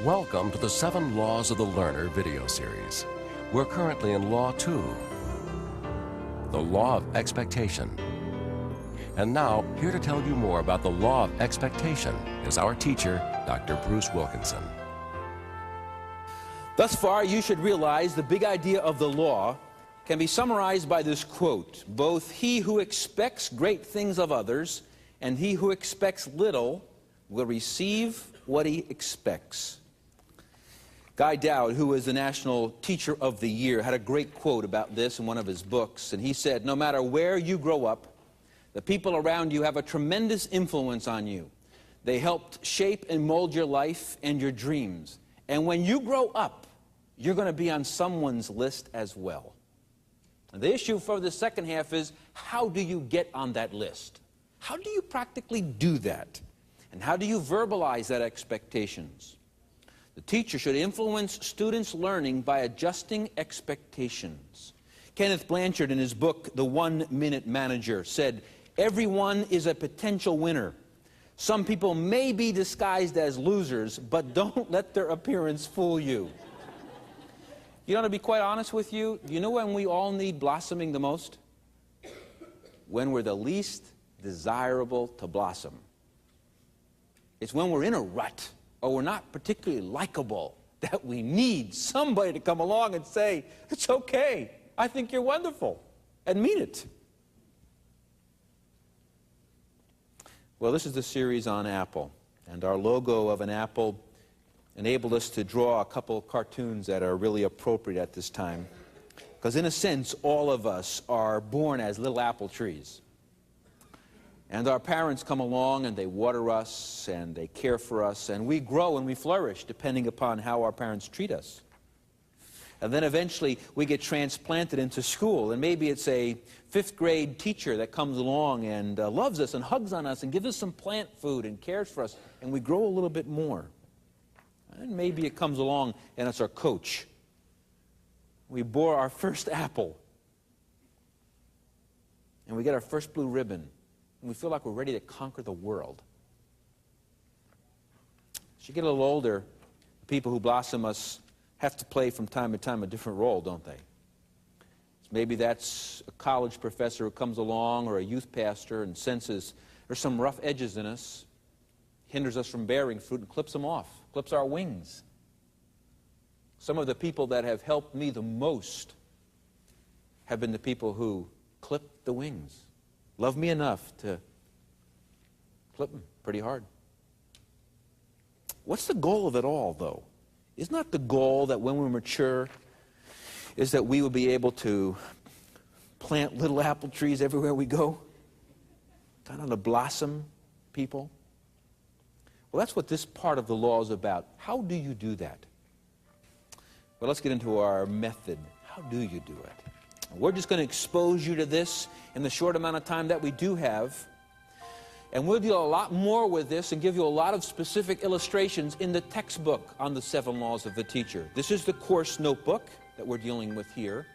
Welcome to the 7 Laws of the Learner video series. We're currently in Law 2, the Law of Expectation. And now, here to tell you more about the Law of Expectation is our teacher, Dr. Bruce Wilkinson. Thus far, you should realize the big idea of the law can be summarized by this quote: both he who expects great things of others and he who expects little will receive what he expects. Guy Dowd, who was the National Teacher of the Year, had a great quote about this in one of his books, and he said, "No matter where you grow up, the people around you have a tremendous influence on you. They helped shape and mold your life and your dreams. And when you grow up, you're going to be on someone's list as well." And the issue for the second half is, how do you get on that list? How do you practically do that? And how do you verbalize that expectations? The teacher should influence students' learning by adjusting expectations. Kenneth Blanchard, in his book, The 1-Minute Manager, said, "Everyone is a potential winner. Some people may be disguised as losers, but don't let their appearance fool you." You know, to be quite honest with you, you know when we all need blossoming the most? When we're the least desirable to blossom. It's when we're in a rut, or we're not particularly likable, that we need somebody to come along and say, "It's okay, I think you're wonderful," and mean it. Well, this is the series on Apple, and our logo of an apple enabled us to draw a couple of cartoons that are really appropriate at this time. Because in a sense, all of us are born as little apple trees. And our parents come along and they water us and they care for us, and we grow and we flourish depending upon how our parents treat us. And then eventually we get transplanted into school, and maybe it's a 5th grade teacher that comes along and loves us and hugs on us and gives us some plant food and cares for us, and we grow a little bit more. And maybe it comes along and it's our coach. We bore our first apple, and we get our first blue ribbon, and we feel like we're ready to conquer the world. As you get a little older, the people who blossom us have to play from time to time a different role, don't they? Maybe that's a college professor who comes along, or a youth pastor, and senses there's some rough edges in us, hinders us from bearing fruit, and clips them off, clips our wings. Some of the people that have helped me the most have been the people who clip the wings, love me enough to clip them pretty hard. What's the goal of it all, though? Isn't that the goal that when we mature is that we will be able to plant little apple trees everywhere we go? Kind of to blossom people? Well, that's what this part of the law is about. How do you do that? Well, let's get into our method. How do you do it? We're just going to expose you to this in the short amount of time that we do have. And we'll deal a lot more with this and give you a lot of specific illustrations in the textbook on the 7 Laws of the Teacher. This is the course notebook that we're dealing with here.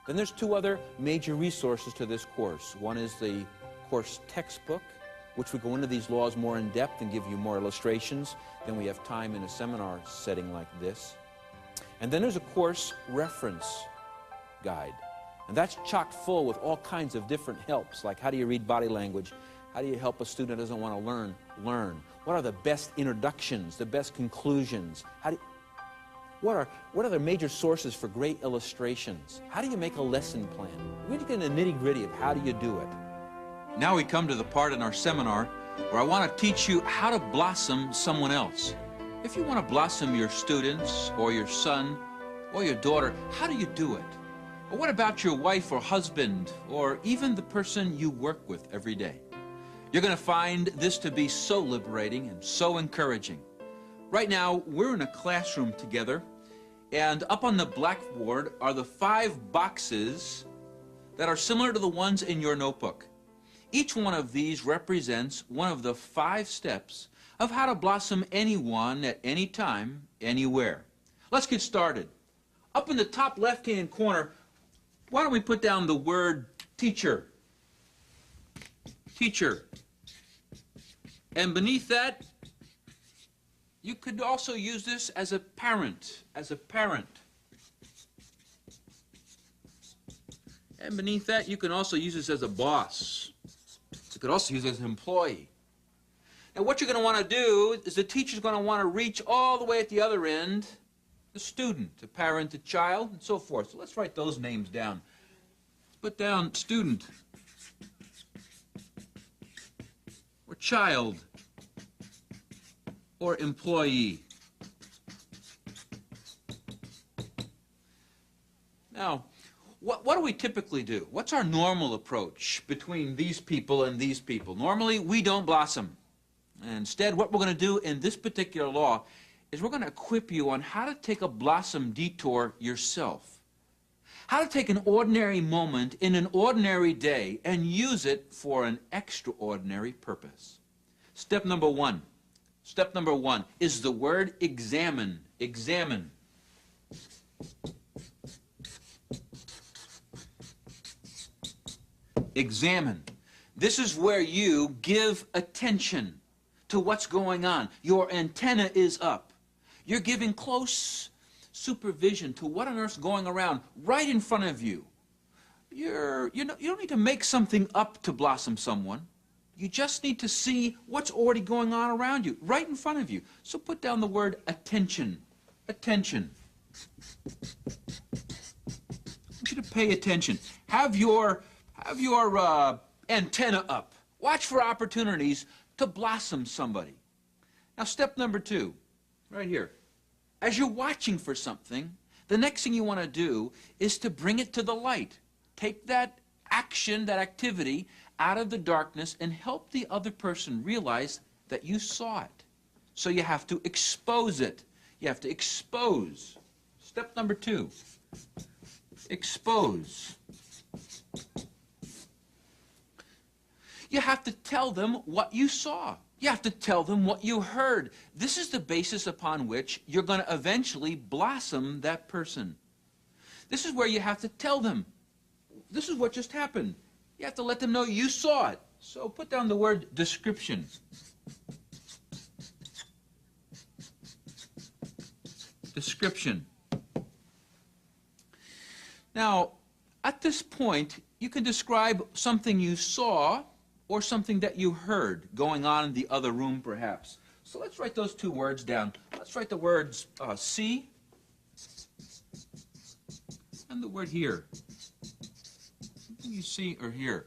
Then there's 2 other major resources to this course. One is the course textbook, which we go into these laws more in depth and give you more illustrations than we have time in a seminar setting like this. And then there's a course reference guide. And that's chock full with all kinds of different helps, like how do you read body language? How do you help a student who doesn't want to learn? What are the best introductions, the best conclusions? What are the major sources for great illustrations? How do you make a lesson plan? We're going to get in the nitty-gritty of how do you do it. Now we come to the part in our seminar where I want to teach you how to blossom someone else. If you want to blossom your students or your son or your daughter, how do you do it? Or what about your wife or husband or even the person you work with every day? You're going to find this to be so liberating and so encouraging. Right now, we're in a classroom together, and up on the blackboard are the 5 boxes that are similar to the ones in your notebook. Each one of these represents one of the 5 steps of how to blossom anyone at any time, anywhere. Let's get started. Up in the top left-hand corner, why don't we put down the word teacher? Teacher. And beneath that, You could also use this as a parent, And beneath that, you can also use this as a boss. You could also use it as an employee. Now, what you're going to want to do is the teacher's going to want to reach all the way at the other end, the student, the parent, the child, and so forth. So let's write those names down. Let's put down student, or child, or employee. Now, what do we typically do? What's our normal approach between these people and these people? Normally, we don't blossom. And instead, what we're going to do in this particular law is we're going to equip you on how to take a blossom detour yourself. How to take an ordinary moment in an ordinary day and use it for an extraordinary purpose. Step number one. Step number one is the word examine. Examine. Examine. This is where you give attention to what's going on. Your antenna is up. You're giving close supervision to what on earth's going around right in front of you. You don't need to make something up to blossom someone. You just need to see what's already going on around you, right in front of you. So put down the word attention. Attention. I want you to pay attention. Have your antenna up. Watch for opportunities to blossom somebody. Now, step number two, right here. As you're watching for something, the next thing you want to do is to bring it to the light. Take that action, that activity, out of the darkness and help the other person realize that you saw it. So you have to expose it. You have to expose. Step number two, expose. You have to tell them what you saw. You have to tell them what you heard. This is the basis upon which you're going to eventually blossom that person. This is where you have to tell them, this is what just happened. You have to let them know you saw it. So put down the word description. Description. Now, at this point, you can describe something you saw or something that you heard going on in the other room, perhaps. So let's write those two words down. Let's write the words see and the word hear. Something you see or hear.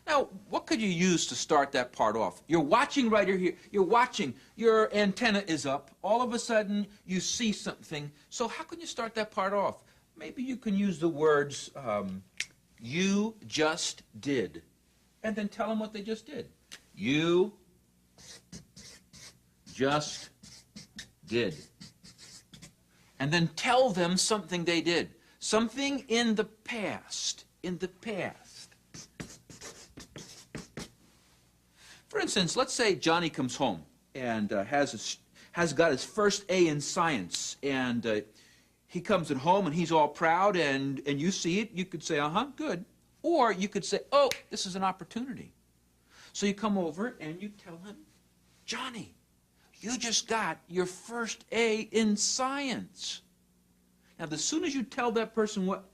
Now, what could you use to start that part off? You're watching right here. You're watching. Your antenna is up. All of a sudden, you see something. So how can you start that part off? Maybe you can use the words, you just did. And then tell them what they just did. You just did. And then tell them something they did. Something in the past. In the past. For instance, let's say Johnny comes home and has got his first A in science. And he comes at home and he's all proud and you see it. You could say, uh-huh, good. Or you could say, oh, this is an opportunity. So you come over and you tell him, Johnny, you just got your first A in science. Now, as soon as you tell that person what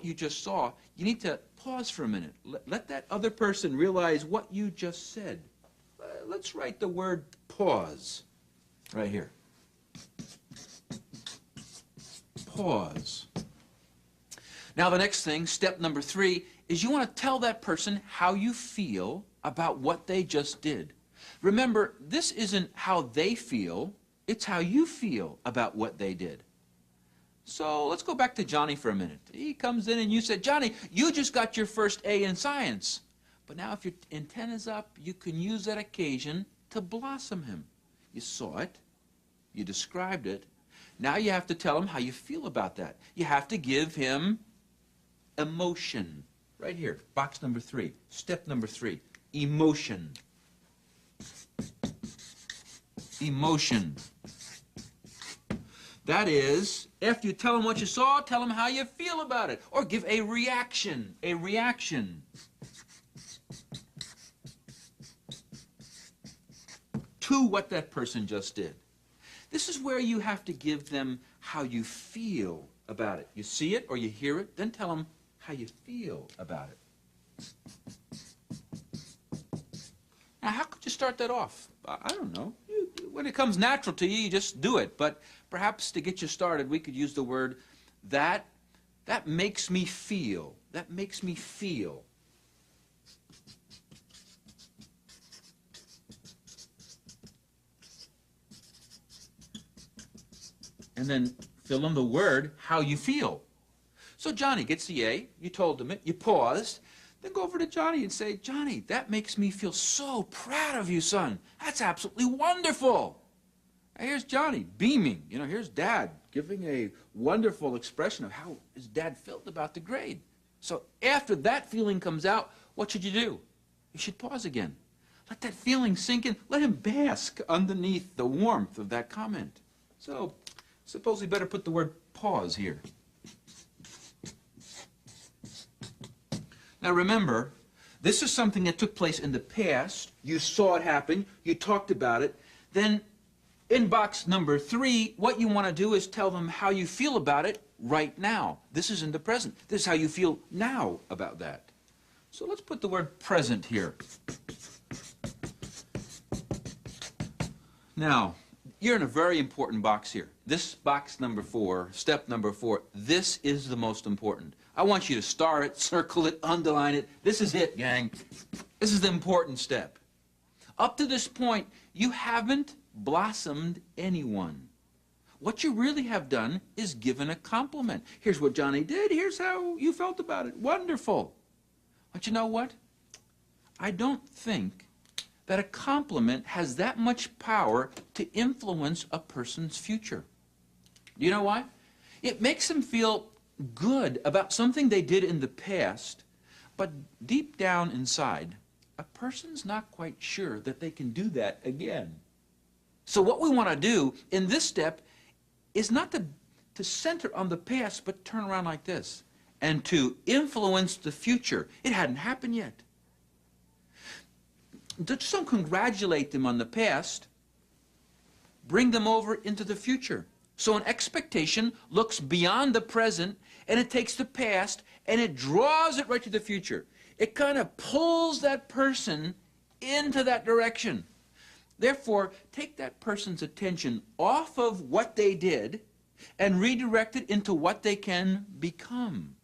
you just saw, you need to pause for a minute. Let that other person realize what you just said. Let's write the word pause right here. Pause. Now, the next thing, step number 3, is you want to tell that person how you feel about what they just did. Remember, this isn't how they feel, it's how you feel about what they did. So let's go back to Johnny for a minute. He comes in and you said, Johnny, you just got your first A in science. But now if your antenna's up, you can use that occasion to blossom him. You saw it, you described it. Now you have to tell him how you feel about that. You have to give him emotion. Right here, box number 3, step number 3, emotion. Emotion. That is, after you tell him what you saw, tell him how you feel about it. Or give a reaction. A reaction. To what that person just did. This is where you have to give them how you feel about it. You see it or you hear it, then tell them how you feel about it. Now, how could you start that off? I don't know. When it comes natural to you, you just do it. But perhaps to get you started, we could use the word that makes me feel. That makes me feel. And then fill in the word how you feel. So Johnny gets the A. You told him it. You paused. Then go over to Johnny and say, Johnny, that makes me feel so proud of you, son. That's absolutely wonderful. Now here's Johnny beaming. You know, here's Dad giving a wonderful expression of how his dad felt about the grade. So after that feeling comes out, what should you do? You should pause again. Let that feeling sink in. Let him bask underneath the warmth of that comment. So suppose we better put the word pause here. Now remember, this is something that took place in the past. You saw it happen. You talked about it. Then in box number 3, what you want to do is tell them how you feel about it right now. This is in the present. This is how you feel now about that. So let's put the word present here. Now, you're in a very important box here. This box number 4, step number 4, this is the most important. I want you to star it, circle it, underline it. This is it, gang. This is the important step. Up to this point, you haven't blossomed anyone. What you really have done is given a compliment. Here's what Johnny did. Here's how you felt about it. Wonderful. But you know what? I don't think that a compliment has that much power to influence a person's future. Do you know why? It makes them feel good about something they did in the past, but deep down inside, a person's not quite sure that they can do that again. So what we want to do in this step is not to center on the past, but turn around like this, and to influence the future. It hadn't happened yet. Just don't congratulate them on the past. Bring them over into the future. So an expectation looks beyond the present, and it takes the past, and it draws it right to the future. It kind of pulls that person into that direction. Therefore, take that person's attention off of what they did and redirect it into what they can become.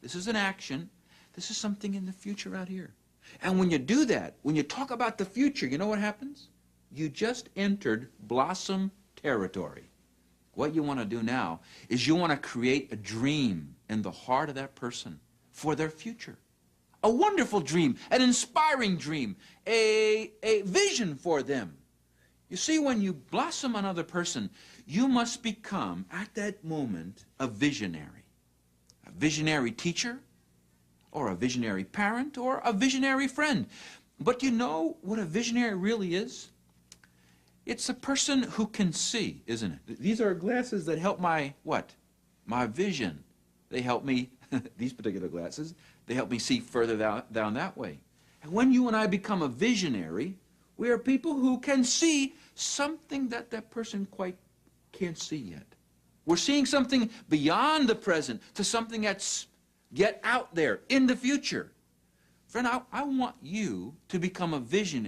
This is an action. This is something in the future out here. And when you do that, when you talk about the future, you know what happens? You just entered blossom territory. What you want to do now is you want to create a dream in the heart of that person for their future. A wonderful dream, an inspiring dream, a vision for them. You see, when you blossom another person, you must become, at that moment, a visionary. A visionary teacher, or a visionary parent, or a visionary friend. But you know what a visionary really is? It's a person who can see, isn't it? These are glasses that help my, what? My vision. They help me, these particular glasses, they help me see further down that way. And when you and I become a visionary, we are people who can see something that that person quite can't see yet. We're seeing something beyond the present to something that's yet out there in the future. Friend, I want you to become a visionary.